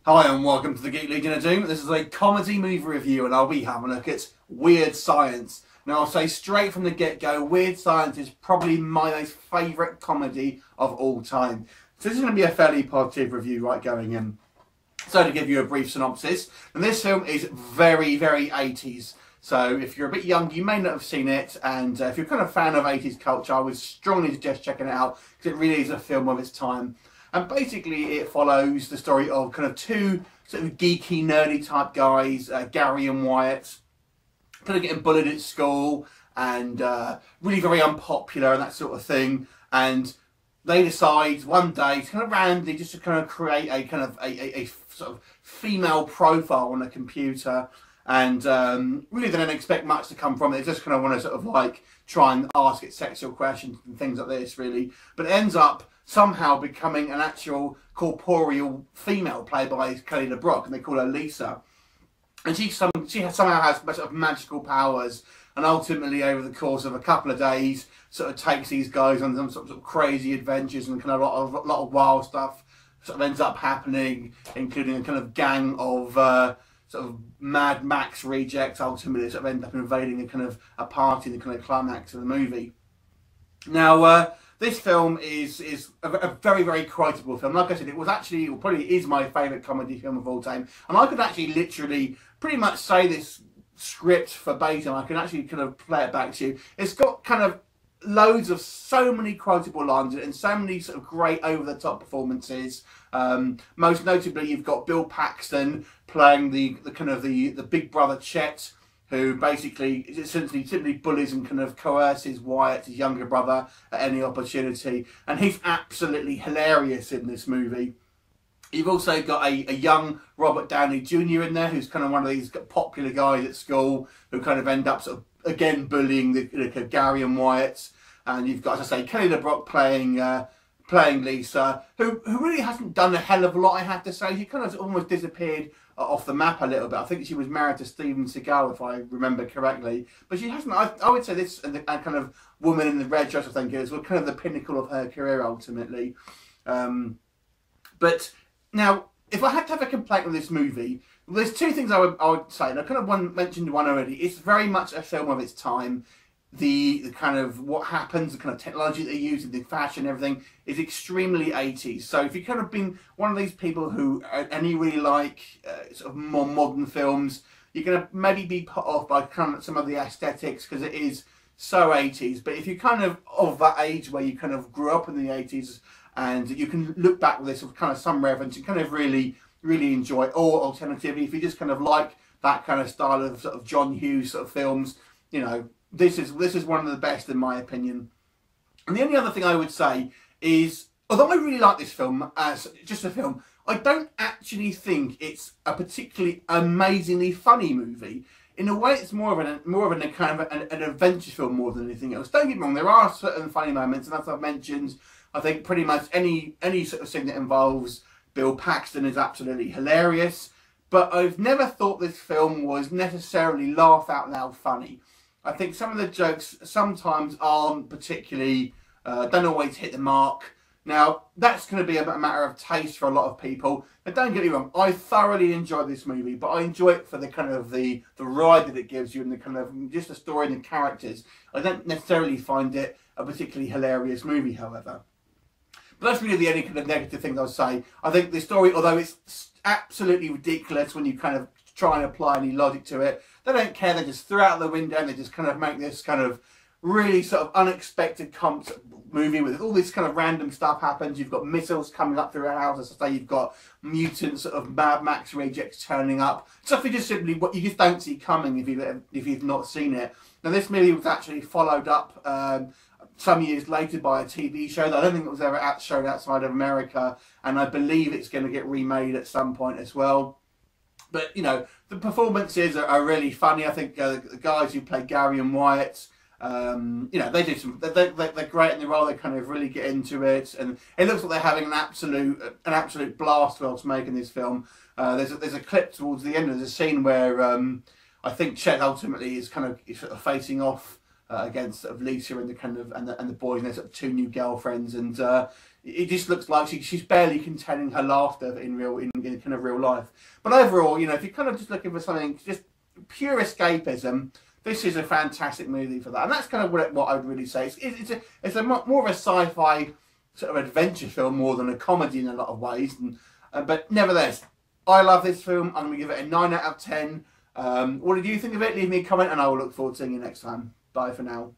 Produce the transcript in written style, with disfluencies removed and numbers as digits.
Hi and welcome to the Geek Legion of Doom. This is a comedy movie review and I'll be having a look at Weird Science. Now I'll say straight from the get-go, Weird Science is probably my most favourite comedy of all time. So this is going to be a fairly positive review right going in. So to give you a brief synopsis, and this film is very, very 80s. So if you're a bit young, you may not have seen it, and if you're kind of a fan of 80s culture, I would strongly suggest checking it out because it really is a film of its time. And basically it follows the story of kind of two sort of geeky, nerdy type guys, Gary and Wyatt, kind of getting bullied at school and really very unpopular and that sort of thing. And they decide one day, kind of randomly, just to kind of create a kind of a sort of female profile on a computer. And really they don't expect much to come from it. They just kind of want to sort of like try and ask it sexual questions and things like this, really. But it ends up somehow becoming an actual corporeal female played by Kelly LeBrock, and they call her Lisa. And she somehow has sort of magical powers, and ultimately over the course of a couple of days sort of takes these guys on some sort of crazy adventures, and kind of a lot of wild stuff sort of ends up happening, including a kind of gang of sort of Mad Max rejects ultimately sort of end up invading a party in the kind of climax of the movie. Now this film is a very, very quotable film. Like I said, it probably is my favourite comedy film of all time. And I could actually literally pretty much say this script verbatim. I can actually kind of play it back to you. It's got kind of loads of so many quotable lines and so many sort of great over-the-top performances. Most notably, you've got Bill Paxton playing the big brother Chet, who basically simply bullies and kind of coerces Wyatt, his younger brother, at any opportunity. And he's absolutely hilarious in this movie. You've also got a young Robert Downey Jr. in there, who's kind of one of these popular guys at school who kind of end up sort of, again, bullying the Gary and Wyatt. And you've got, as I say, Kelly LeBrock playing Lisa, who really hasn't done a hell of a lot, I have to say. She kind of almost disappeared off the map a little bit. I think she was married to Steven Seagal, if I remember correctly. But she hasn't, I would say this and kind of Woman in the Red Dress, I think it is, was kind of the pinnacle of her career ultimately. But now, if I had to have a complaint with this movie, there's two things I would say. And I kind of mentioned one already. It's very much a film of its time. The kind of what happens, the kind of technology they use, the fashion, everything is extremely 80s. So if you've kind of been one of these people who you really like sort of more modern films, you're going to maybe be put off by kind of some of the aesthetics because it is so 80s. But if you're kind of that age where you kind of grew up in the 80s and you can look back with this with kind of some reverence and kind of really enjoy it. Or alternatively, if you just kind of like that kind of style of sort of John Hughes sort of films, you know, this is one of the best in my opinion. And the only other thing I would say is, although I really like this film as just a film, I don't actually think it's a particularly amazingly funny movie. In a way, it's more of an kind of an adventure film more than anything else. Don't get me wrong, there are certain funny moments, and as I've mentioned, I think pretty much any sort of thing that involves Bill Paxton is absolutely hilarious. But I've never thought this film was necessarily laugh out loud funny. I think some of the jokes sometimes aren't particularly, don't always hit the mark. Now, that's going to be a matter of taste for a lot of people. But don't get me wrong, I thoroughly enjoy this movie, but I enjoy it for the kind of the ride that it gives you and the kind of just the story and the characters. I don't necessarily find it a particularly hilarious movie, however. But that's really the only kind of negative thing I'll say. I think the story, although it's absolutely ridiculous when you kind of try and apply any logic to it, they don't care. They just throw it out the window and they just kind of make this kind of really sort of unexpected movie with all this kind of random stuff happens. You've got missiles coming up through a house, as I say, you've got mutant sort of Mad Max rejects turning up. Stuff you just simply, what you just don't see coming if you've not seen it. Now this movie was actually followed up some years later by a TV show that I don't think it was ever shown outside of America, and I believe it's going to get remade at some point as well. But you know, the performances are really funny. I think the guys who play Gary and Wyatt, you know, they do they're great in the role. They kind of really get into it, and it looks like they're having an absolute blast whilst making this film. There's a clip towards the end of the scene where I think Chet ultimately is kind of sort of facing off against sort of Lisa and the kind of and the boys and their sort of 2 new girlfriends, and it just looks like she's barely containing her laughter in kind of real life. But overall, you know, if you're kind of just looking for something just pure escapism, this is a fantastic movie for that. And that's kind of what I would really say. It's more of a sci-fi sort of adventure film more than a comedy in a lot of ways. But nevertheless, I love this film. I'm going to give it a 9 out of 10. What did you think of it? Leave me a comment and I will look forward to seeing you next time. Bye for now.